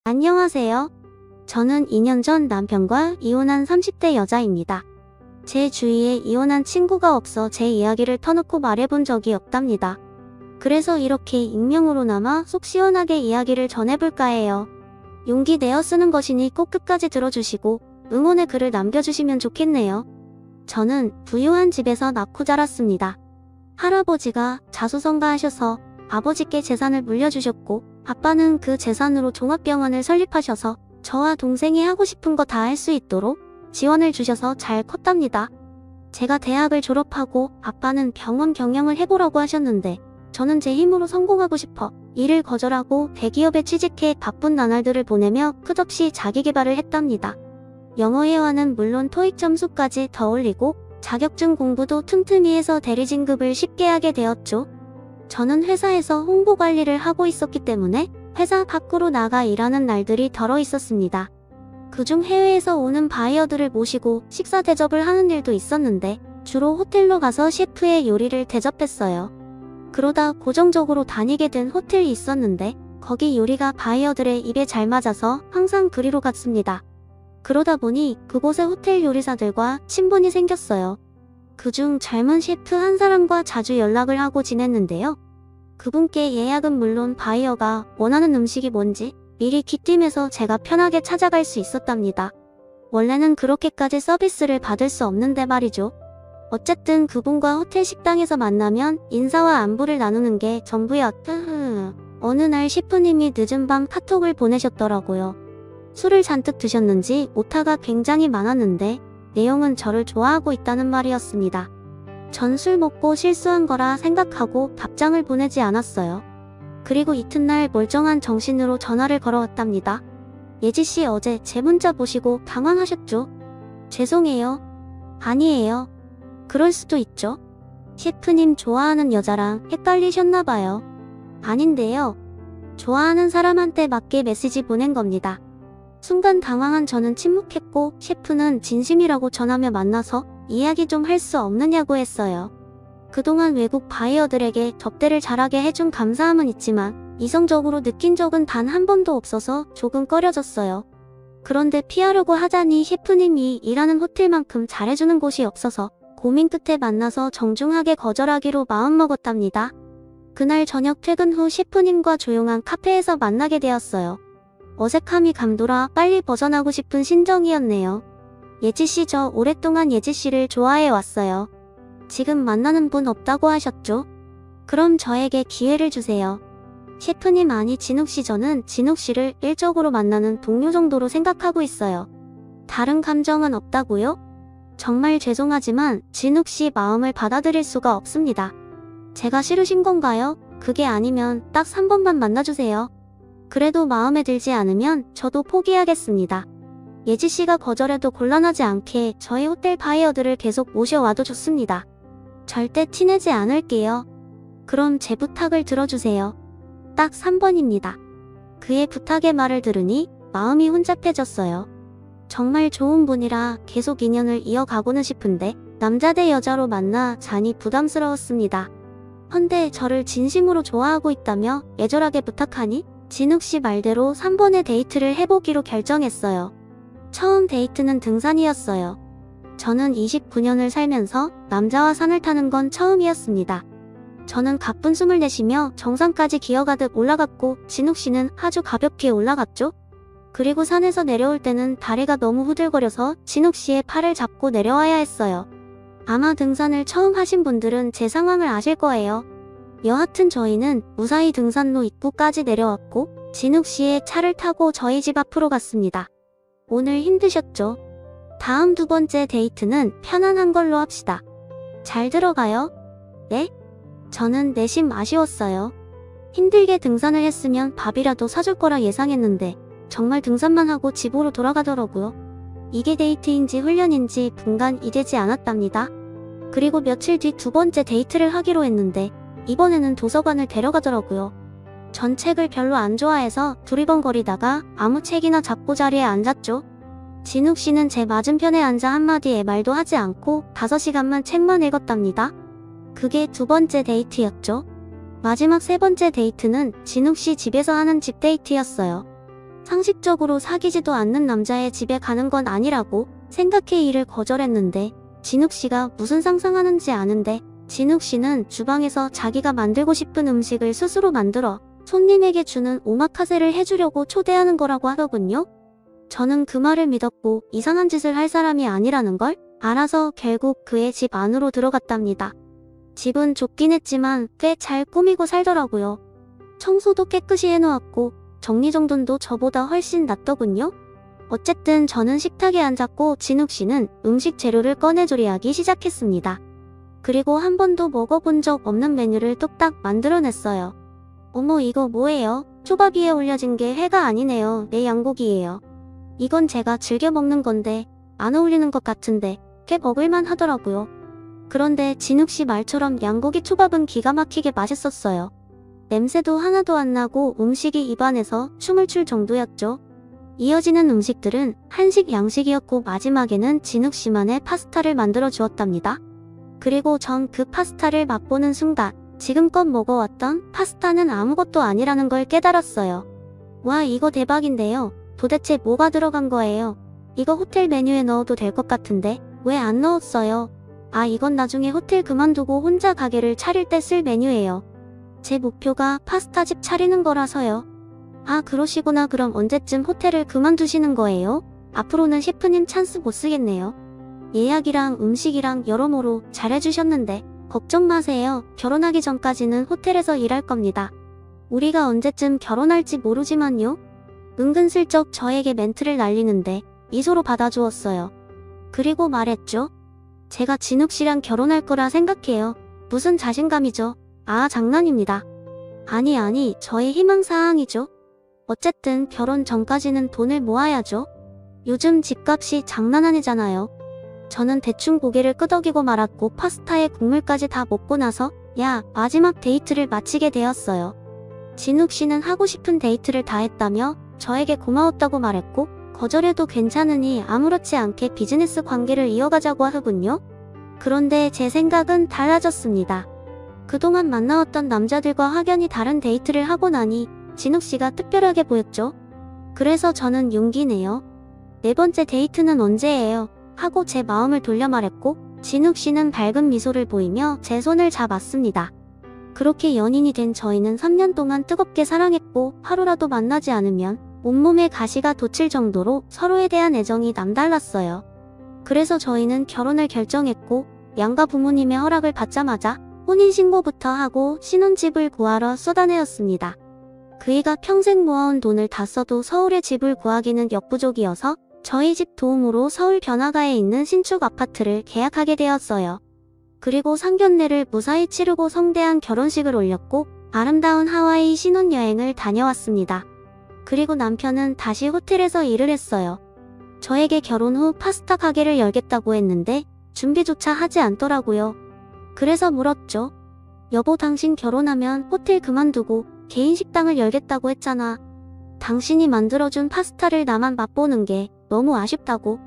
안녕하세요. 저는 2년 전 남편과 이혼한 30대 여자입니다. 제 주위에 이혼한 친구가 없어 제 이야기를 터놓고 말해본 적이 없답니다. 그래서 이렇게 익명으로나마 속 시원하게 이야기를 전해볼까 해요. 용기 내어 쓰는 것이니 꼭 끝까지 들어주시고 응원의 글을 남겨주시면 좋겠네요. 저는 부유한 집에서 낳고 자랐습니다. 할아버지가 자수성가하셔서 아버지께 재산을 물려주셨고 아빠는 그 재산으로 종합병원을 설립하셔서 저와 동생이 하고 싶은 거 다 할 수 있도록 지원을 주셔서 잘 컸답니다. 제가 대학을 졸업하고 아빠는 병원 경영을 해보라고 하셨는데 저는 제 힘으로 성공하고 싶어 일을 거절하고 대기업에 취직해 바쁜 나날들을 보내며 끝없이 자기계발을 했답니다. 영어 회화는 물론 토익 점수까지 더 올리고 자격증 공부도 틈틈이 해서 대리진급을 쉽게 하게 되었죠. 저는 회사에서 홍보 관리를 하고 있었기 때문에 회사 밖으로 나가 일하는 날들이 덜어 있었습니다. 그중 해외에서 오는 바이어들을 모시고 식사 대접을 하는 일도 있었는데 주로 호텔로 가서 셰프의 요리를 대접했어요. 그러다 고정적으로 다니게 된 호텔이 있었는데 거기 요리가 바이어들의 입에 잘 맞아서 항상 그리로 갔습니다. 그러다 보니 그곳의 호텔 요리사들과 친분이 생겼어요. 그중 젊은 셰프 한 사람과 자주 연락을 하고 지냈는데요. 그분께 예약은 물론 바이어가 원하는 음식이 뭔지 미리 귀띔해서 제가 편하게 찾아갈 수 있었답니다. 원래는 그렇게까지 서비스를 받을 수 없는데 말이죠. 어쨌든 그분과 호텔 식당에서 만나면 인사와 안부를 나누는 게 전부였다. 어느 날 셰프님이 늦은 밤 카톡을 보내셨더라고요. 술을 잔뜩 드셨는지 오타가 굉장히 많았는데 내용은 저를 좋아하고 있다는 말이었습니다. 전 술 먹고 실수한 거라 생각하고 답장을 보내지 않았어요. 그리고 이튿날 멀쩡한 정신으로 전화를 걸어왔답니다. 예지씨 어제 제 문자 보시고 당황하셨죠? 죄송해요. 아니에요. 그럴 수도 있죠. 셰프님 좋아하는 여자랑 헷갈리셨나봐요. 아닌데요. 좋아하는 사람한테 맞게 메시지 보낸 겁니다. 순간 당황한 저는 침묵했고 셰프는 진심이라고 전하며 만나서 이야기 좀 할 수 없느냐고 했어요. 그동안 외국 바이어들에게 접대를 잘하게 해준 감사함은 있지만 이성적으로 느낀 적은 단 한 번도 없어서 조금 꺼려졌어요. 그런데 피하려고 하자니 셰프님이 일하는 호텔만큼 잘해주는 곳이 없어서 고민 끝에 만나서 정중하게 거절하기로 마음먹었답니다. 그날 저녁 퇴근 후 셰프님과 조용한 카페에서 만나게 되었어요. 어색함이 감돌아 빨리 벗어나고 싶은 심정이었네요. 예지씨 저 오랫동안 예지씨를 좋아해 왔어요. 지금 만나는 분 없다고 하셨죠? 그럼 저에게 기회를 주세요. 셰프님 아니 진욱씨 저는 진욱씨를 일적으로 만나는 동료 정도로 생각하고 있어요. 다른 감정은 없다고요? 정말 죄송하지만 진욱씨 마음을 받아들일 수가 없습니다. 제가 싫으신 건가요? 그게 아니면 딱 3번만 만나주세요. 그래도 마음에 들지 않으면 저도 포기하겠습니다. 예지씨가 거절해도 곤란하지 않게 저희 호텔 바이어들을 계속 모셔와도 좋습니다. 절대 티내지 않을게요. 그럼 제 부탁을 들어주세요. 딱 3번입니다. 그의 부탁의 말을 들으니 마음이 혼잡해졌어요. 정말 좋은 분이라 계속 인연을 이어가고는 싶은데 남자 대 여자로 만나 자니 부담스러웠습니다. 헌데 저를 진심으로 좋아하고 있다며 애절하게 부탁하니 진욱씨 말대로 3번의 데이트를 해보기로 결정했어요. 처음 데이트는 등산이었어요. 저는 29년을 살면서 남자와 산을 타는 건 처음이었습니다. 저는 가쁜 숨을 내쉬며 정상까지 기어가듯 올라갔고 진욱씨는 아주 가볍게 올라갔죠. 그리고 산에서 내려올 때는 다리가 너무 후들거려서 진욱씨의 팔을 잡고 내려와야 했어요. 아마 등산을 처음 하신 분들은 제 상황을 아실 거예요. 여하튼 저희는 무사히 등산로 입구까지 내려왔고 진욱씨의 차를 타고 저희 집 앞으로 갔습니다. 오늘 힘드셨죠? 다음 두 번째 데이트는 편안한 걸로 합시다. 잘 들어가요? 네? 저는 내심 아쉬웠어요. 힘들게 등산을 했으면 밥이라도 사줄 거라 예상했는데 정말 등산만 하고 집으로 돌아가더라고요. 이게 데이트인지 훈련인지 분간 이되지 않았답니다. 그리고 며칠 뒤 두 번째 데이트를 하기로 했는데 이번에는 도서관을 데려가더라고요. 전 책을 별로 안 좋아해서 두리번거리다가 아무 책이나 잡고 자리에 앉았죠. 진욱씨는 제 맞은편에 앉아 한마디의 말도 하지 않고 5시간만 책만 읽었답니다. 그게 두 번째 데이트였죠. 마지막 세 번째 데이트는 진욱씨 집에서 하는 집 데이트였어요. 상식적으로 사귀지도 않는 남자의 집에 가는 건 아니라고 생각해 일을 거절했는데 진욱씨가 무슨 상상하는지 아는데 진욱씨는 주방에서 자기가 만들고 싶은 음식을 스스로 만들어 손님에게 주는 오마카세를 해주려고 초대하는 거라고 하더군요. 저는 그 말을 믿었고 이상한 짓을 할 사람이 아니라는 걸 알아서 결국 그의 집 안으로 들어갔답니다. 집은 좁긴 했지만 꽤 잘 꾸미고 살더라고요. 청소도 깨끗이 해놓았고 정리정돈도 저보다 훨씬 낫더군요. 어쨌든 저는 식탁에 앉았고 진욱씨는 음식 재료를 꺼내 조리하기 시작했습니다. 그리고 한 번도 먹어본 적 없는 메뉴를 뚝딱 만들어냈어요. 어머, 이거 뭐예요? 초밥 위에 올려진 게 회가 아니네요. 내 양고기예요. 이건 제가 즐겨 먹는 건데 안 어울리는 것 같은데 꽤 먹을만 하더라고요. 그런데 진욱씨 말처럼 양고기 초밥은 기가 막히게 맛있었어요. 냄새도 하나도 안 나고 음식이 입안에서 춤을 출 정도였죠. 이어지는 음식들은 한식 양식이었고 마지막에는 진욱씨만의 파스타를 만들어 주었답니다. 그리고 전 그 파스타를 맛보는 순간 지금껏 먹어왔던 파스타는 아무것도 아니라는 걸 깨달았어요. 와, 이거 대박인데요. 도대체 뭐가 들어간 거예요? 이거 호텔 메뉴에 넣어도 될 것 같은데 왜 안 넣었어요? 아, 이건 나중에 호텔 그만두고 혼자 가게를 차릴 때 쓸 메뉴예요. 제 목표가 파스타집 차리는 거라서요. 아, 그러시구나. 그럼 언제쯤 호텔을 그만두시는 거예요? 앞으로는 셰프님 찬스 못 쓰겠네요. 예약이랑 음식이랑 여러모로 잘해주셨는데 걱정 마세요. 결혼하기 전까지는 호텔에서 일할 겁니다. 우리가 언제쯤 결혼할지 모르지만요. 은근슬쩍 저에게 멘트를 날리는데 미소로 받아주었어요. 그리고 말했죠. 제가 진욱씨랑 결혼할 거라 생각해요. 무슨 자신감이죠? 아, 장난입니다. 아니, 저의 희망사항이죠. 어쨌든 결혼 전까지는 돈을 모아야죠. 요즘 집값이 장난 아니잖아요. 저는 대충 고개를 끄덕이고 말았고 파스타에 국물까지 다 먹고 나서 마지막 데이트를 마치게 되었어요. 진욱씨는 하고 싶은 데이트를 다 했다며 저에게 고마웠다고 말했고 거절해도 괜찮으니 아무렇지 않게 비즈니스 관계를 이어가자고 하더군요. 그런데 제 생각은 달라졌습니다. 그동안 만나왔던 남자들과 확연히 다른 데이트를 하고 나니 진욱씨가 특별하게 보였죠. 그래서 저는 용기 내요. 네 번째 데이트는 언제예요? 하고 제 마음을 돌려 말했고 진욱씨는 밝은 미소를 보이며 제 손을 잡았습니다. 그렇게 연인이 된 저희는 3년 동안 뜨겁게 사랑했고 하루라도 만나지 않으면 온몸에 가시가 돋칠 정도로 서로에 대한 애정이 남달랐어요. 그래서 저희는 결혼을 결정했고 양가 부모님의 허락을 받자마자 혼인신고부터 하고 신혼집을 구하러 쏟아내었습니다. 그이가 평생 모아온 돈을 다 써도 서울에 집을 구하기는 역부족이어서 저희 집 도움으로 서울 변화가에 있는 신축 아파트를 계약하게 되었어요. 그리고 상견례를 무사히 치르고 성대한 결혼식을 올렸고 아름다운 하와이 신혼여행을 다녀왔습니다. 그리고 남편은 다시 호텔에서 일을 했어요. 저에게 결혼 후 파스타 가게를 열겠다고 했는데 준비조차 하지 않더라고요. 그래서 물었죠. 여보, 당신 결혼하면 호텔 그만두고 개인 식당을 열겠다고 했잖아. 당신이 만들어준 파스타를 나만 맛보는 게 너무 아쉽다고.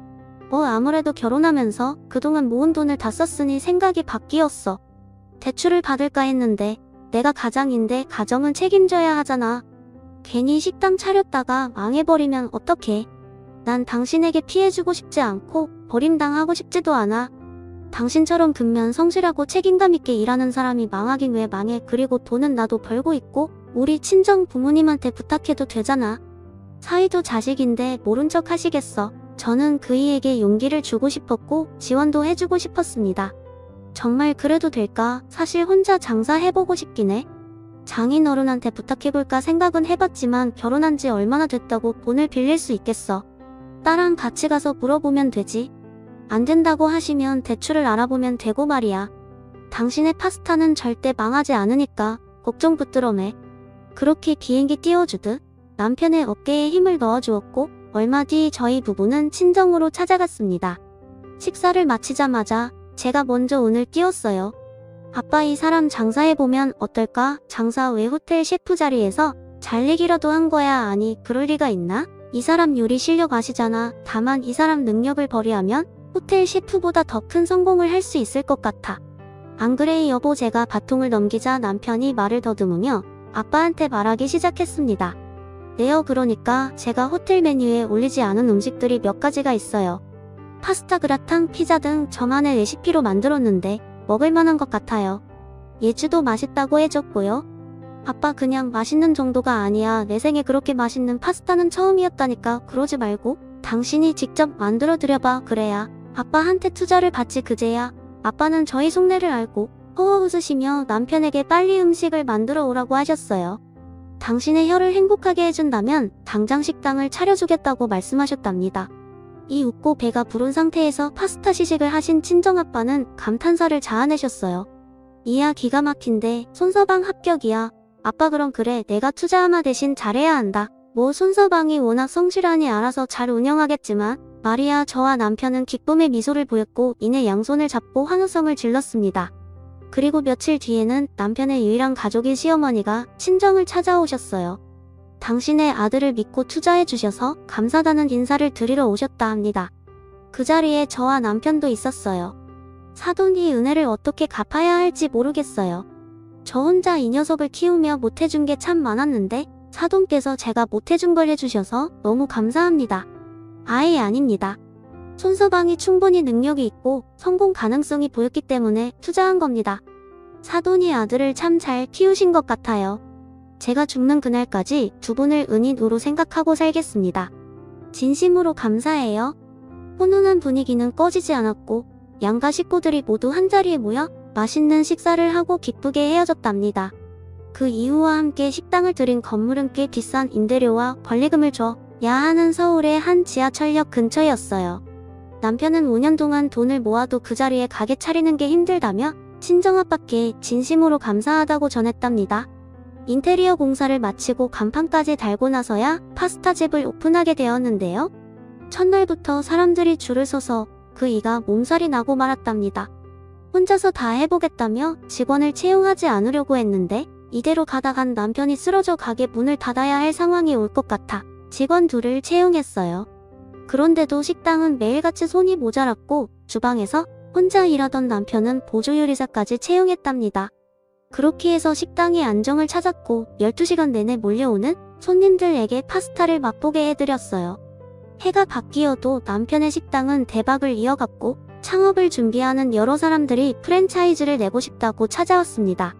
아무래도 결혼하면서 그동안 모은 돈을 다 썼으니 생각이 바뀌었어. 대출을 받을까 했는데 내가 가장인데 가정은 책임져야 하잖아. 괜히 식당 차렸다가 망해버리면 어떡해. 난 당신에게 피해주고 싶지 않고 버림당하고 싶지도 않아. 당신처럼 근면 성실하고 책임감 있게 일하는 사람이 망하긴 왜 망해. 그리고 돈은 나도 벌고 있고 우리 친정 부모님한테 부탁해도 되잖아. 사위도 자식인데 모른 척 하시겠어. 저는 그이에게 용기를 주고 싶었고 지원도 해주고 싶었습니다. 정말 그래도 될까? 사실 혼자 장사해보고 싶긴 해. 장인어른한테 부탁해볼까 생각은 해봤지만 결혼한 지 얼마나 됐다고 돈을 빌릴 수 있겠어. 딸랑 같이 가서 물어보면 되지. 안 된다고 하시면 대출을 알아보면 되고 말이야. 당신의 파스타는 절대 망하지 않으니까 걱정 붙들어 매. 그렇게 비행기 띄워주듯 남편의 어깨에 힘을 넣어주었고 얼마 뒤 저희 부부는 친정으로 찾아갔습니다. 식사를 마치자마자 제가 먼저 운을 띄웠어요. 아빠, 이 사람 장사해보면 어떨까? 장사 왜 호텔 셰프 자리에서 잘 얘기라도 한 거야? 아니, 그럴 리가 있나? 이 사람 요리 실력 아시잖아. 다만 이 사람 능력을 발휘하면 호텔 셰프보다 더 큰 성공을 할 수 있을 것 같아. 안 그래 여보? 제가 바통을 넘기자 남편이 말을 더듬으며 아빠한테 말하기 시작했습니다. 네요. 그러니까 제가 호텔 메뉴에 올리지 않은 음식들이 몇 가지가 있어요. 파스타, 그라탕, 피자 등 저만의 레시피로 만들었는데 먹을 만한 것 같아요. 예주도 맛있다고 해줬고요. 아빠, 그냥 맛있는 정도가 아니야. 내 생에 그렇게 맛있는 파스타는 처음이었다니까. 그러지 말고 당신이 직접 만들어 드려봐. 그래야 아빠한테 투자를 받지. 그제야 아빠는 저희 속내를 알고 허허 웃으시며 남편에게 빨리 음식을 만들어 오라고 하셨어요. 당신의 혀를 행복하게 해준다면 당장 식당을 차려주겠다고 말씀하셨답니다. 이 웃고 배가 부른 상태에서 파스타 시식을 하신 친정아빠는 감탄사를 자아내셨어요. 이야, 기가 막힌데. 손서방 합격이야. 아빠, 그럼 그래. 내가 투자하마 대신 잘해야 한다. 뭐 손서방이 워낙 성실하니 알아서 잘 운영하겠지만 말이야. 저와 남편은 기쁨의 미소를 보였고 이내 양손을 잡고 환호성을 질렀습니다. 그리고 며칠 뒤에는 남편의 유일한 가족인 시어머니가 친정을 찾아오셨어요. 당신의 아들을 믿고 투자해 주셔서 감사하다는 인사를 드리러 오셨다 합니다. 그 자리에 저와 남편도 있었어요. 사돈, 이 은혜를 어떻게 갚아야 할지 모르겠어요. 저 혼자 이 녀석을 키우며 못해준 게 참 많았는데 사돈께서 제가 못해준 걸 해주셔서 너무 감사합니다. 아예 아닙니다. 손서방이 충분히 능력이 있고 성공 가능성이 보였기 때문에 투자한 겁니다. 사돈이 아들을 참 잘 키우신 것 같아요. 제가 죽는 그날까지 두 분을 은인으로 생각하고 살겠습니다. 진심으로 감사해요. 훈훈한 분위기는 꺼지지 않았고 양가 식구들이 모두 한자리에 모여 맛있는 식사를 하고 기쁘게 헤어졌답니다. 그 이후와 함께 식당을 들인 건물은 꽤 비싼 임대료와 권리금을 줘야 하는 서울의 한 지하철역 근처였어요. 남편은 5년 동안 돈을 모아도 그 자리에 가게 차리는 게 힘들다며 친정아빠께 진심으로 감사하다고 전했답니다. 인테리어 공사를 마치고 간판까지 달고 나서야 파스타집을 오픈하게 되었는데요. 첫날부터 사람들이 줄을 서서 그 이가 몸살이 나고 말았답니다. 혼자서 다 해보겠다며 직원을 채용하지 않으려고 했는데 이대로 가다간 남편이 쓰러져 가게 문을 닫아야 할 상황이 올 것 같아 직원 둘을 채용했어요. 그런데도 식당은 매일같이 손이 모자랐고 주방에서 혼자 일하던 남편은 보조요리사까지 채용했답니다. 그렇게 해서 식당이 안정을 찾았고 12시간 내내 몰려오는 손님들에게 파스타를 맛보게 해드렸어요. 해가 바뀌어도 남편의 식당은 대박을 이어갔고 창업을 준비하는 여러 사람들이 프랜차이즈를 내고 싶다고 찾아왔습니다.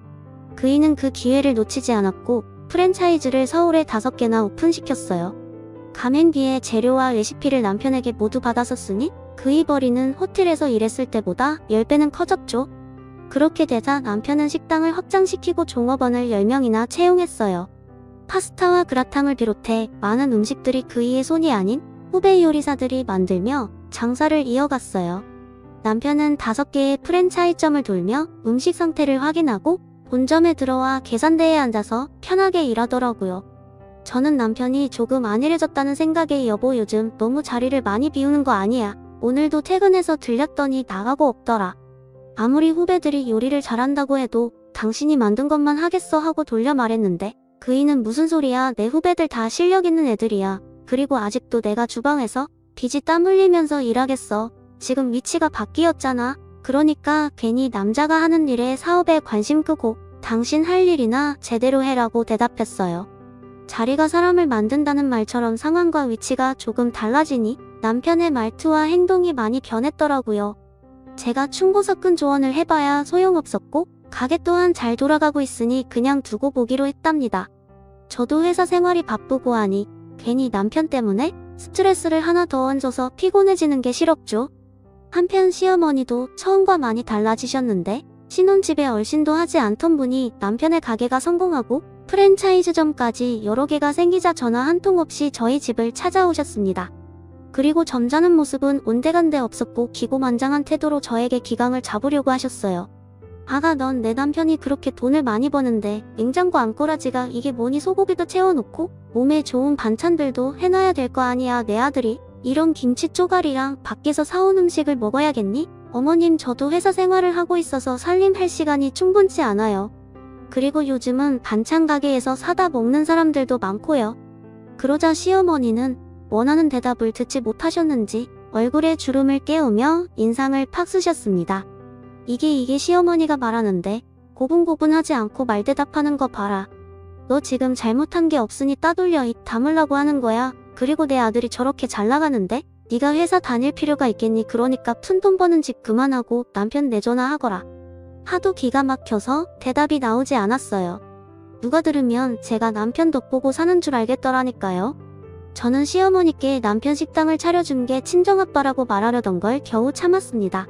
그이는 그 기회를 놓치지 않았고 프랜차이즈를 서울에 5개나 오픈시켰어요. 가맹비에 재료와 레시피를 남편에게 모두 받아서 쓰니 그이 벌이는 호텔에서 일했을 때보다 10배는 커졌죠. 그렇게 되자 남편은 식당을 확장시키고 종업원을 10명이나 채용했어요. 파스타와 그라탕을 비롯해 많은 음식들이 그이의 손이 아닌 후배 요리사들이 만들며 장사를 이어갔어요. 남편은 5개의 프랜차이점을 돌며 음식 상태를 확인하고 본점에 들어와 계산대에 앉아서 편하게 일하더라고요. 저는 남편이 조금 안일해졌다는 생각에 여보, 요즘 너무 자리를 많이 비우는 거 아니야? 오늘도 퇴근해서 들렸더니 나가고 없더라. 아무리 후배들이 요리를 잘한다고 해도 당신이 만든 것만 하겠어 하고 돌려 말했는데 그이는 무슨 소리야, 내 후배들 다 실력 있는 애들이야. 그리고 아직도 내가 주방에서 비지 땀 흘리면서 일하겠어. 지금 위치가 바뀌었잖아. 그러니까 괜히 남자가 하는 일에 사업에 관심 끄고 당신 할 일이나 제대로 해라고 대답했어요. 자리가 사람을 만든다는 말처럼 상황과 위치가 조금 달라지니 남편의 말투와 행동이 많이 변했더라고요. 제가 충고섞은 조언을 해봐야 소용없었고 가게 또한 잘 돌아가고 있으니 그냥 두고 보기로 했답니다. 저도 회사 생활이 바쁘고 하니 괜히 남편 때문에 스트레스를 하나 더 얹어서 피곤해지는 게 싫었죠. 한편 시어머니도 처음과 많이 달라지셨는데 신혼집에 얼씬도 하지 않던 분이 남편의 가게가 성공하고 프랜차이즈점까지 여러 개가 생기자 전화 한 통 없이 저희 집을 찾아오셨습니다. 그리고 점잖은 모습은 온데간데 없었고 기고만장한 태도로 저에게 기강을 잡으려고 하셨어요. 아가, 넌 내 남편이 그렇게 돈을 많이 버는데 냉장고 안꼬라지가 이게 뭐니, 소고기도 채워놓고 몸에 좋은 반찬들도 해놔야 될 거 아니야. 내 아들이 이런 김치 쪼가리랑 밖에서 사온 음식을 먹어야겠니? 어머님, 저도 회사 생활을 하고 있어서 살림할 시간이 충분치 않아요. 그리고 요즘은 반찬 가게에서 사다 먹는 사람들도 많고요. 그러자 시어머니는 원하는 대답을 듣지 못하셨는지 얼굴에 주름을 깨우며 인상을 팍 쓰셨습니다. 이게 시어머니가 말하는데 고분고분하지 않고 말대답하는 거 봐라. 너 지금 잘못한 게 없으니 따돌려 입 다물라고 하는 거야. 그리고 내 아들이 저렇게 잘 나가는데 네가 회사 다닐 필요가 있겠니? 그러니까 푼돈 버는 집 그만하고 남편 내조나 하거라. 하도 기가 막혀서 대답이 나오지 않았어요. 누가 들으면 제가 남편 덕보고 사는 줄 알겠더라니까요. 저는 시어머니께 남편 식당을 차려준 게 친정아빠라고 말하려던 걸 겨우 참았습니다.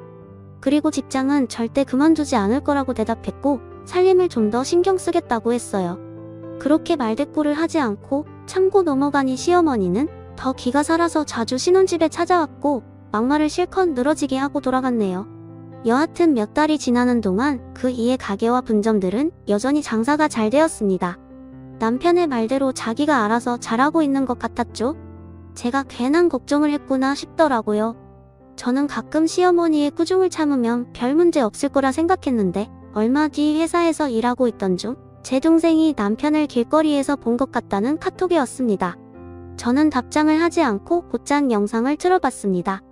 그리고 직장은 절대 그만두지 않을 거라고 대답했고 살림을 좀 더 신경 쓰겠다고 했어요. 그렇게 말대꾸를 하지 않고 참고 넘어가니 시어머니는 더 기가 살아서 자주 신혼집에 찾아왔고 막말을 실컷 늘어지게 하고 돌아갔네요. 여하튼 몇 달이 지나는 동안 그 이의 가게와 분점들은 여전히 장사가 잘 되었습니다. 남편의 말대로 자기가 알아서 잘하고 있는 것 같았죠. 제가 괜한 걱정을 했구나 싶더라고요. 저는 가끔 시어머니의 꾸중을 참으면 별 문제 없을 거라 생각했는데 얼마 뒤 회사에서 일하고 있던 중 제 동생이 남편을 길거리에서 본 것 같다는 카톡이 왔습니다. 저는 답장을 하지 않고 곧장 영상을 틀어봤습니다.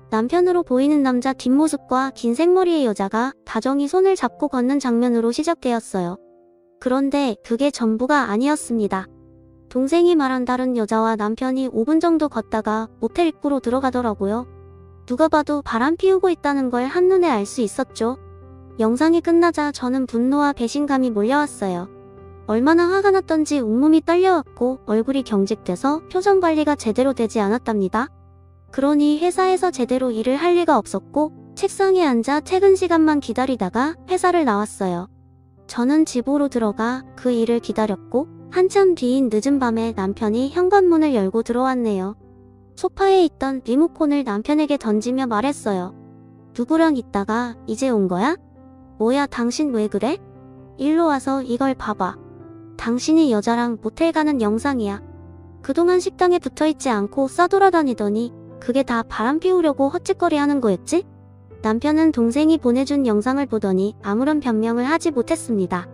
남편으로 보이는 남자 뒷모습과 긴 생머리의 여자가 다정히 손을 잡고 걷는 장면으로 시작되었어요. 그런데 그게 전부가 아니었습니다. 동생이 말한 다른 여자와 남편이 5분 정도 걷다가 모텔 입구로 들어가더라고요. 누가 봐도 바람 피우고 있다는 걸 한눈에 알 수 있었죠. 영상이 끝나자 저는 분노와 배신감이 몰려왔어요. 얼마나 화가 났던지 온몸이 떨려왔고 얼굴이 경직돼서 표정 관리가 제대로 되지 않았답니다. 그러니 회사에서 제대로 일을 할 리가 없었고 책상에 앉아 퇴근 시간만 기다리다가 회사를 나왔어요. 저는 집으로 들어가 그 일을 기다렸고 한참 뒤인 늦은 밤에 남편이 현관문을 열고 들어왔네요. 소파에 있던 리모컨을 남편에게 던지며 말했어요. 누구랑 있다가 이제 온 거야? 뭐야 당신 왜 그래? 일로 와서 이걸 봐봐. 당신이 여자랑 모텔 가는 영상이야. 그동안 식당에 붙어있지 않고 싸돌아다니더니 그게 다 바람 피우려고 헛짓거리 하는 거였지? 남편은 동생이 보내준 영상을 보더니 아무런 변명을 하지 못했습니다.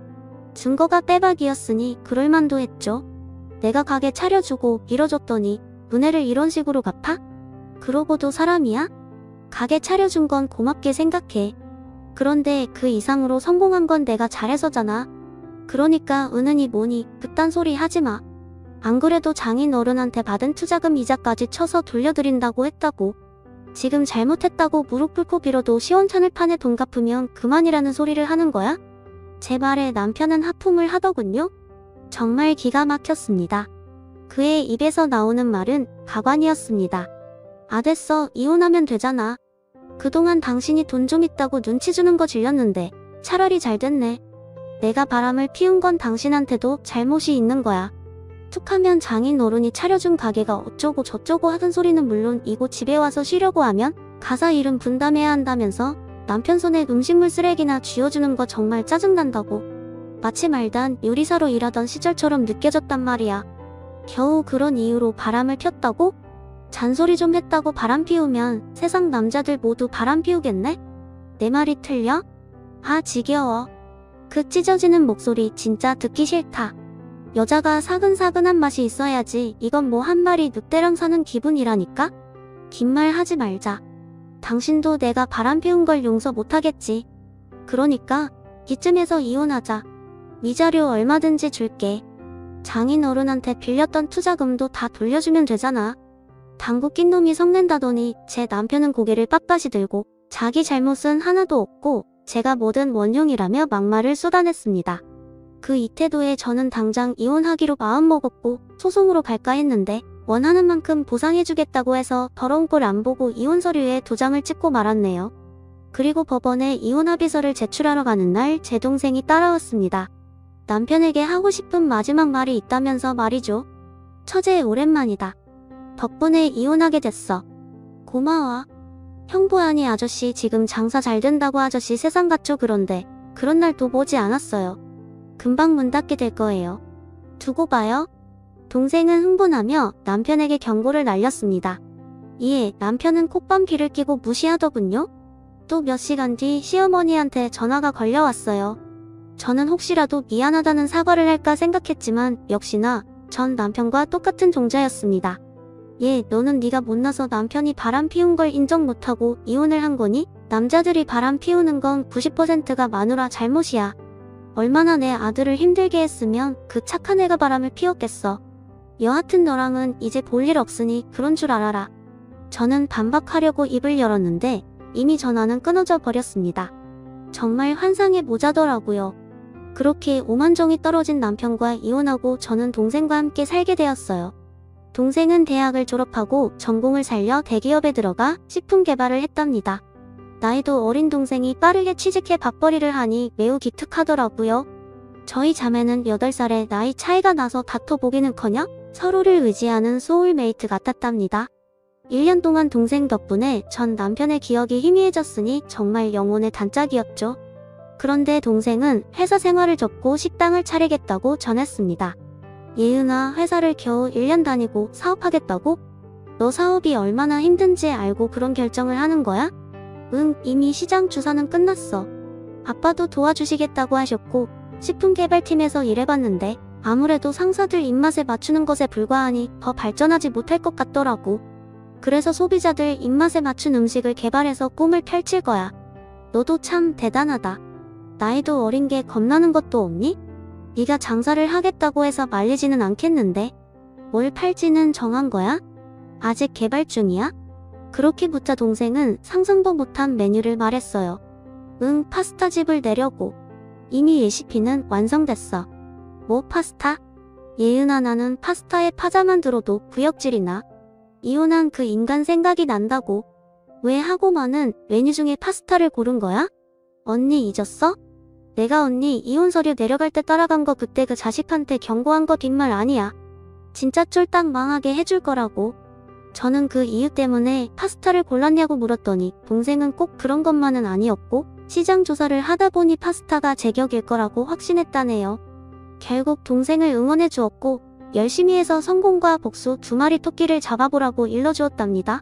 증거가 빼박이었으니 그럴만도 했죠. 내가 가게 차려주고 밀어줬더니 은혜를 이런 식으로 갚아? 그러고도 사람이야? 가게 차려준 건 고맙게 생각해. 그런데 그 이상으로 성공한 건 내가 잘해서잖아. 그러니까 은은이 뭐니 그딴 소리 하지마. 안 그래도 장인 어른한테 받은 투자금 이자까지 쳐서 돌려드린다고 했다고. 지금 잘못했다고 무릎 꿇고 빌어도 시원찮을 판에 돈 갚으면 그만이라는 소리를 하는 거야? 제 말에 남편은 하품을 하더군요. 정말 기가 막혔습니다. 그의 입에서 나오는 말은 가관이었습니다. 아 됐어 이혼하면 되잖아. 그동안 당신이 돈 좀 있다고 눈치 주는 거 질렸는데 차라리 잘 됐네. 내가 바람을 피운 건 당신한테도 잘못이 있는 거야. 툭하면 장인 어른이 차려준 가게가 어쩌고 저쩌고 하던 소리는 물론 이고 집에 와서 쉬려고 하면 가사 일은 분담해야 한다면서 남편 손에 음식물 쓰레기나 쥐어주는 거 정말 짜증난다고. 마치 말단 요리사로 일하던 시절처럼 느껴졌단 말이야. 겨우 그런 이유로 바람을 폈다고? 잔소리 좀 했다고 바람 피우면 세상 남자들 모두 바람 피우겠네? 내 말이 틀려? 아 지겨워. 그 찢어지는 목소리 진짜 듣기 싫다. 여자가 사근사근한 맛이 있어야지. 이건 뭐 한 마리 늑대랑 사는 기분이라니까? 긴 말 하지 말자. 당신도 내가 바람 피운 걸 용서 못하겠지. 그러니까 이쯤에서 이혼하자. 위자료 얼마든지 줄게. 장인 어른한테 빌렸던 투자금도 다 돌려주면 되잖아. 당구 낀 놈이 성낸다더니 제 남편은 고개를 빳빳이 들고 자기 잘못은 하나도 없고 제가 뭐든 원흉이라며 막말을 쏟아냈습니다. 그 이 태도에 저는 당장 이혼하기로 마음먹었고 소송으로 갈까 했는데 원하는 만큼 보상해주겠다고 해서 더러운 꼴 안 보고 이혼 서류에 도장을 찍고 말았네요. 그리고 법원에 이혼 합의서를 제출하러 가는 날 제 동생이 따라왔습니다. 남편에게 하고 싶은 마지막 말이 있다면서 말이죠. 처제 오랜만이다. 덕분에 이혼하게 됐어. 고마워. 형부아니 아저씨 지금 장사 잘 된다고 아저씨 세상 같죠. 그런데 그런 날도 보지 않았어요. 금방 문 닫게 될 거예요. 두고 봐요. 동생은 흥분하며 남편에게 경고를 날렸습니다. 이에 남편은 콧밤 귀를 끼고 무시하더군요. 또 몇 시간 뒤 시어머니한테 전화가 걸려왔어요. 저는 혹시라도 미안하다는 사과를 할까 생각했지만 역시나 전 남편과 똑같은 종자였습니다. 얘 너는 네가 못나서 남편이 바람 피운 걸 인정 못하고 이혼을 한 거니? 남자들이 바람 피우는 건 90%가 마누라 잘못이야. 얼마나 내 아들을 힘들게 했으면 그 착한 애가 바람을 피웠겠어. 여하튼 너랑은 이제 볼 일 없으니 그런 줄 알아라. 저는 반박하려고 입을 열었는데 이미 전화는 끊어져 버렸습니다. 정말 환상의 모자더라고요. 그렇게 오만정이 떨어진 남편과 이혼하고 저는 동생과 함께 살게 되었어요. 동생은 대학을 졸업하고 전공을 살려 대기업에 들어가 식품 개발을 했답니다. 나이도 어린 동생이 빠르게 취직해 밥벌이를 하니 매우 기특하더라고요. 저희 자매는 8살에 나이 차이가 나서 다퉈보기는커녕 서로를 의지하는 소울메이트 같았답니다. 1년 동안 동생 덕분에 전 남편의 기억이 희미해졌으니 정말 영혼의 단짝이었죠. 그런데 동생은 회사 생활을 접고 식당을 차리겠다고 전했습니다. 예은아, 회사를 겨우 1년 다니고 사업하겠다고? 너 사업이 얼마나 힘든지 알고 그런 결정을 하는 거야? 응, 이미 시장 조사는 끝났어. 아빠도 도와주시겠다고 하셨고 식품개발팀에서 일해봤는데 아무래도 상사들 입맛에 맞추는 것에 불과하니 더 발전하지 못할 것 같더라고. 그래서 소비자들 입맛에 맞춘 음식을 개발해서 꿈을 펼칠 거야. 너도 참 대단하다. 나이도 어린 게 겁나는 것도 없니? 네가 장사를 하겠다고 해서 말리지는 않겠는데 뭘 팔지는 정한 거야? 아직 개발 중이야? 그렇게 묻자 동생은 상상도 못한 메뉴를 말했어요. 응, 파스타집을 내려고. 이미 레시피는 완성됐어. 뭐 파스타? 예은아, 나는 파스타에 파자만 들어도 구역질이 나. 이혼한 그 인간 생각이 난다고. 왜 하고만은 메뉴 중에 파스타를 고른 거야? 언니 잊었어? 내가 언니 이혼 서류 내려갈 때 따라간 거 그때 그 자식한테 경고한 거 뒷말 아니야. 진짜 쫄딱 망하게 해줄 거라고. 저는 그 이유 때문에 파스타를 골랐냐고 물었더니 동생은 꼭 그런 것만은 아니었고 시장 조사를 하다 보니 파스타가 제격일 거라고 확신했다네요. 결국 동생을 응원해 주었고 열심히 해서 성공과 복수 2마리 토끼를 잡아보라고 일러주었답니다.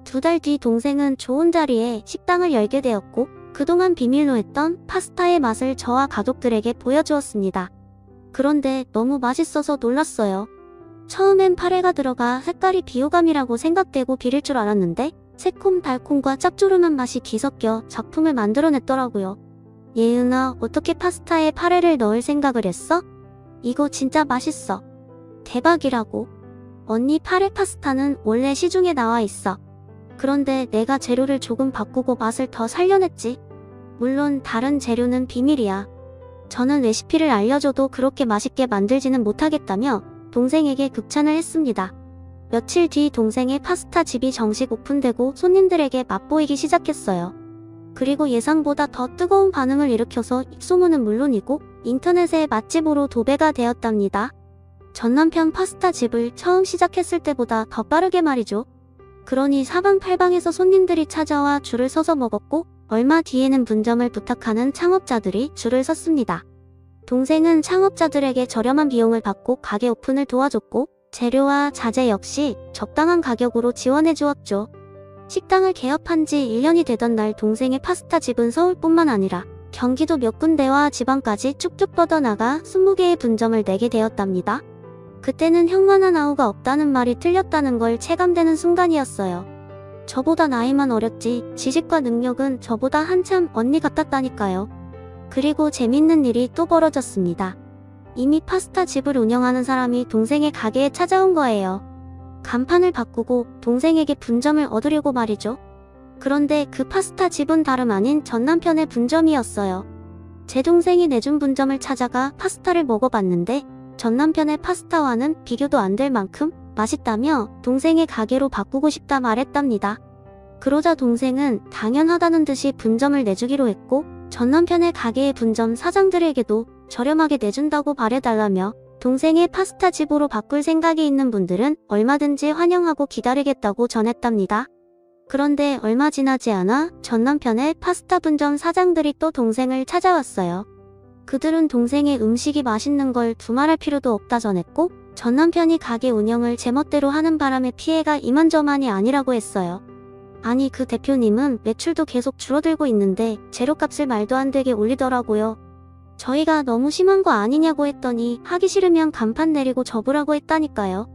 2달 뒤 동생은 좋은 자리에 식당을 열게 되었고 그동안 비밀로 했던 파스타의 맛을 저와 가족들에게 보여주었습니다. 그런데 너무 맛있어서 놀랐어요. 처음엔 파래가 들어가 색깔이 비호감이라고 생각되고 비릴 줄 알았는데 새콤달콤과 짭조름한 맛이 뒤섞여 작품을 만들어냈더라고요. 예은아, 어떻게 파스타에 파래를 넣을 생각을 했어? 이거 진짜 맛있어. 대박이라고. 언니, 파래 파스타는 원래 시중에 나와 있어. 그런데 내가 재료를 조금 바꾸고 맛을 더 살려냈지. 물론 다른 재료는 비밀이야. 저는 레시피를 알려줘도 그렇게 맛있게 만들지는 못하겠다며 동생에게 극찬을 했습니다. 며칠 뒤 동생의 파스타 집이 정식 오픈되고 손님들에게 맛보이기 시작했어요. 그리고 예상보다 더 뜨거운 반응을 일으켜서 입소문은 물론이고 인터넷의 맛집으로 도배가 되었답니다. 전 남편 파스타 집을 처음 시작했을 때보다 더 빠르게 말이죠. 그러니 사방팔방에서 손님들이 찾아와 줄을 서서 먹었고 얼마 뒤에는 분점을 부탁하는 창업자들이 줄을 섰습니다. 동생은 창업자들에게 저렴한 비용을 받고 가게 오픈을 도와줬고 재료와 자재 역시 적당한 가격으로 지원해 주었죠. 식당을 개업한 지 1년이 되던 날 동생의 파스타 집은 서울뿐만 아니라 경기도 몇 군데와 지방까지 쭉쭉 뻗어나가 20개의 분점을 내게 되었답니다. 그때는 형만한 아우가 없다는 말이 틀렸다는 걸 체감되는 순간이었어요. 저보다 나이만 어렸지 지식과 능력은 저보다 한참 언니 같았다니까요. 그리고 재밌는 일이 또 벌어졌습니다. 이미 파스타 집을 운영하는 사람이 동생의 가게에 찾아온 거예요. 간판을 바꾸고 동생에게 분점을 얻으려고 말이죠. 그런데 그 파스타 집은 다름 아닌 전 남편의 분점이었어요. 제 동생이 내준 분점을 찾아가 파스타를 먹어봤는데 전 남편의 파스타와는 비교도 안 될 만큼 맛있다며 동생의 가게로 바꾸고 싶다 말했답니다. 그러자 동생은 당연하다는 듯이 분점을 내주기로 했고 전 남편의 가게의 분점 사장들에게도 저렴하게 내준다고 바래달라며 동생의 파스타 집으로 바꿀 생각이 있는 분들은 얼마든지 환영하고 기다리겠다고 전했답니다. 그런데 얼마 지나지 않아 전 남편의 파스타 분점 사장들이 또 동생을 찾아왔어요. 그들은 동생의 음식이 맛있는 걸 두말할 필요도 없다 전했고 전 남편이 가게 운영을 제멋대로 하는 바람에 피해가 이만저만이 아니라고 했어요. 아니, 그 대표님은 매출도 계속 줄어들고 있는데 재료값을 말도 안 되게 올리더라고요. 저희가 너무 심한 거 아니냐고 했더니 하기 싫으면 간판 내리고 접으라고 했다니까요.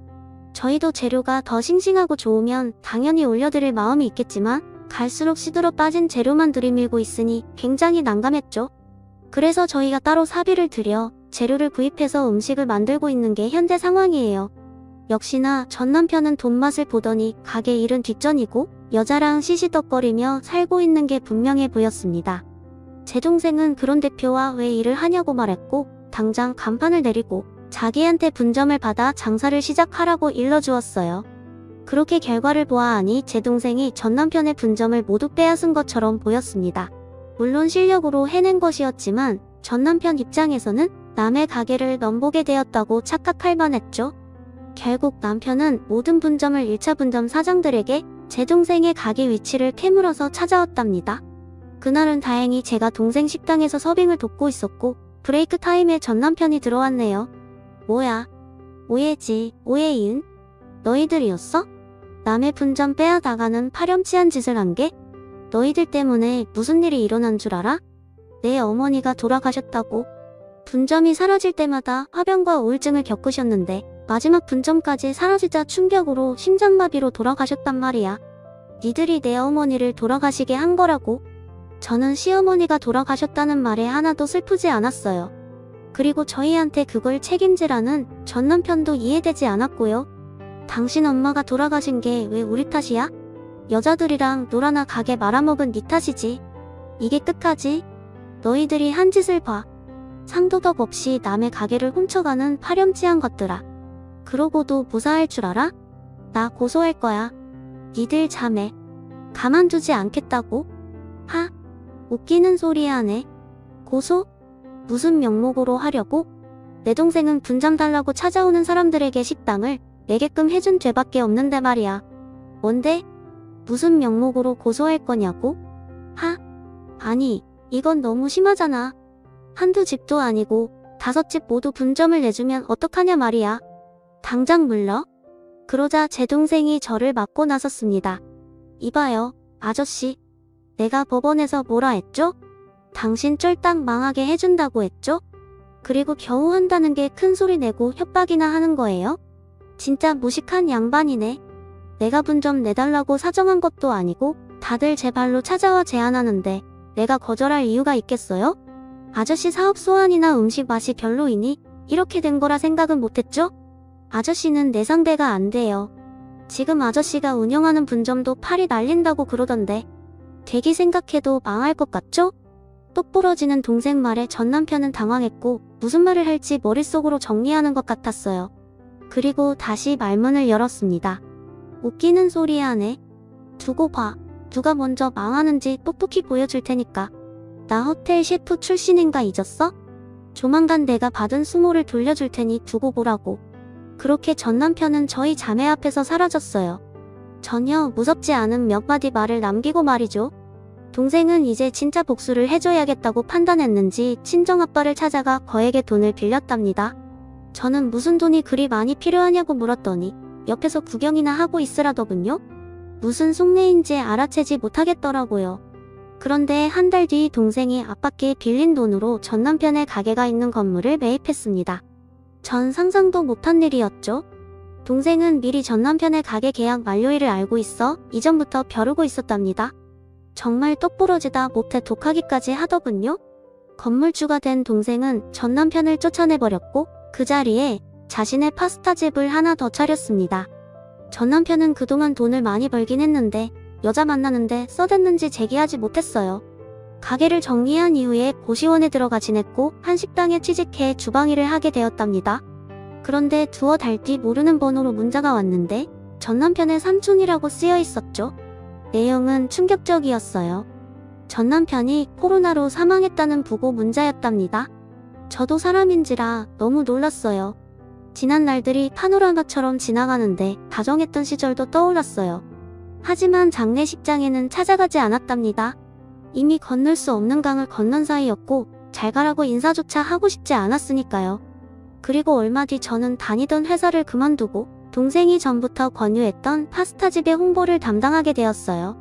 저희도 재료가 더 싱싱하고 좋으면 당연히 올려드릴 마음이 있겠지만 갈수록 시들어 빠진 재료만 들이밀고 있으니 굉장히 난감했죠. 그래서 저희가 따로 사비를 들여 재료를 구입해서 음식을 만들고 있는 게 현재 상황이에요. 역시나 전 남편은 돈맛을 보더니 가게 일은 뒷전이고 여자랑 시시덕거리며 살고 있는 게 분명해 보였습니다. 제 동생은 그런 대표와 왜 일을 하냐고 말했고 당장 간판을 내리고 자기한테 분점을 받아 장사를 시작하라고 일러주었어요. 그렇게 결과를 보아하니 제 동생이 전 남편의 분점을 모두 빼앗은 것처럼 보였습니다. 물론 실력으로 해낸 것이었지만 전 남편 입장에서는 남의 가게를 넘보게 되었다고 착각할 만했죠. 결국 남편은 모든 분점을 1차 분점 사장들에게 제 동생의 가게 위치를 캐물어서 찾아왔답니다. 그날은 다행히 제가 동생 식당에서 서빙을 돕고 있었고 브레이크 타임에 전 남편이 들어왔네요. 뭐야? 오해지, 오해이은? 너희들이었어? 남의 분점 빼앗아가는 파렴치한 짓을 한 게? 너희들 때문에 무슨 일이 일어난 줄 알아? 내 어머니가 돌아가셨다고. 분점이 사라질 때마다 화병과 우울증을 겪으셨는데 마지막 분점까지 사라지자 충격으로 심장마비로 돌아가셨단 말이야. 니들이 내 어머니를 돌아가시게 한 거라고. 저는 시어머니가 돌아가셨다는 말에 하나도 슬프지 않았어요. 그리고 저희한테 그걸 책임지라는 전 남편도 이해되지 않았고요. 당신 엄마가 돌아가신 게 왜 우리 탓이야? 여자들이랑 놀아나 가게 말아먹은 니 탓이지. 이게 끝까지? 너희들이 한 짓을 봐. 상도덕 없이 남의 가게를 훔쳐가는 파렴치한 것들아. 그러고도 무사할 줄 알아? 나 고소할 거야. 니들 자매. 가만두지 않겠다고? 하? 웃기는 소리 하네. 고소? 무슨 명목으로 하려고? 내 동생은 분점 달라고 찾아오는 사람들에게 식당을 내게끔 해준 죄밖에 없는데 말이야. 뭔데? 무슨 명목으로 고소할 거냐고? 하? 아니, 이건 너무 심하잖아. 한두 집도 아니고 5집 모두 분점을 내주면 어떡하냐 말이야. 당장 물러? 그러자 제 동생이 저를 맞고 나섰습니다. 이봐요, 아저씨. 내가 법원에서 뭐라 했죠? 당신 쫄딱 망하게 해준다고 했죠? 그리고 겨우 한다는 게 큰 소리 내고 협박이나 하는 거예요? 진짜 무식한 양반이네. 내가 분점 내달라고 사정한 것도 아니고 다들 제 발로 찾아와 제안하는데 내가 거절할 이유가 있겠어요? 아저씨 사업 소환이나 음식 맛이 별로이니 이렇게 된 거라 생각은 못했죠? 아저씨는 내 상대가 안 돼요. 지금 아저씨가 운영하는 분점도 팔이 날린다고 그러던데 되게 생각해도 망할 것 같죠? 똑부러지는 동생 말에 전 남편은 당황했고 무슨 말을 할지 머릿속으로 정리하는 것 같았어요. 그리고 다시 말문을 열었습니다. 웃기는 소리 하네. 두고 봐. 누가 먼저 망하는지 똑똑히 보여줄 테니까. 나 호텔 셰프 출신인가 잊었어? 조만간 내가 받은 수모를 돌려줄 테니 두고 보라고. 그렇게 전 남편은 저희 자매 앞에서 사라졌어요. 전혀 무섭지 않은 몇 마디 말을 남기고 말이죠. 동생은 이제 진짜 복수를 해줘야겠다고 판단했는지 친정아빠를 찾아가 거액의 돈을 빌렸답니다. 저는 무슨 돈이 그리 많이 필요하냐고 물었더니 옆에서 구경이나 하고 있으라더군요. 무슨 속내인지 알아채지 못하겠더라고요. 그런데 한 달 뒤 동생이 아빠께 빌린 돈으로 전 남편의 가게가 있는 건물을 매입했습니다. 전 상상도 못한 일이었죠. 동생은 미리 전 남편의 가게 계약 만료일을 알고 있어 이전부터 벼르고 있었답니다. 정말 똑부러지다 못해 독하기까지 하더군요. 건물주가 된 동생은 전 남편을 쫓아내버렸고 그 자리에 자신의 파스타집을 하나 더 차렸습니다. 전 남편은 그동안 돈을 많이 벌긴 했는데 여자 만나는데 써댔는지 제기하지 못했어요. 가게를 정리한 이후에 고시원에 들어가 지냈고 한 식당에 취직해 주방일을 하게 되었답니다. 그런데 두어 달 뒤 모르는 번호로 문자가 왔는데 전 남편의 삼촌이라고 쓰여 있었죠. 내용은 충격적이었어요. 전 남편이 코로나로 사망했다는 부고 문자였답니다. 저도 사람인지라 너무 놀랐어요. 지난 날들이 파노라마처럼 지나가는데 다정했던 시절도 떠올랐어요. 하지만 장례식장에는 찾아가지 않았답니다. 이미 건널 수 없는 강을 건넌 사이였고 잘 가라고 인사조차 하고 싶지 않았으니까요. 그리고 얼마 뒤 저는 다니던 회사를 그만두고 동생이 전부터 권유했던 파스타집의 홍보를 담당하게 되었어요.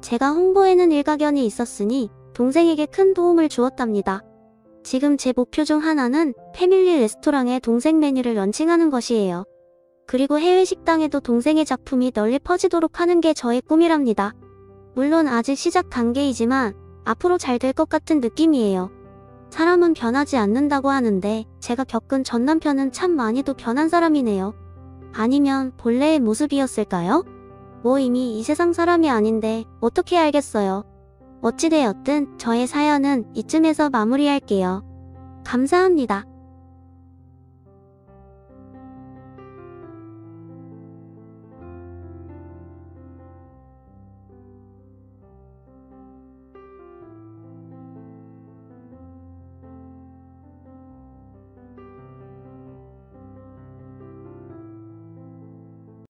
제가 홍보에는 일가견이 있었으니 동생에게 큰 도움을 주었답니다. 지금 제 목표 중 하나는 패밀리 레스토랑에 동생 메뉴를 런칭하는 것이에요. 그리고 해외 식당에도 동생의 작품이 널리 퍼지도록 하는 게 저의 꿈이랍니다. 물론 아직 시작 단계이지만 앞으로 잘 될 것 같은 느낌이에요. 사람은 변하지 않는다고 하는데 제가 겪은 전 남편은 참 많이도 변한 사람이네요. 아니면 본래의 모습이었을까요? 뭐 이미 이 세상 사람이 아닌데 어떻게 알겠어요. 어찌되었든 저의 사연은 이쯤에서 마무리할게요. 감사합니다.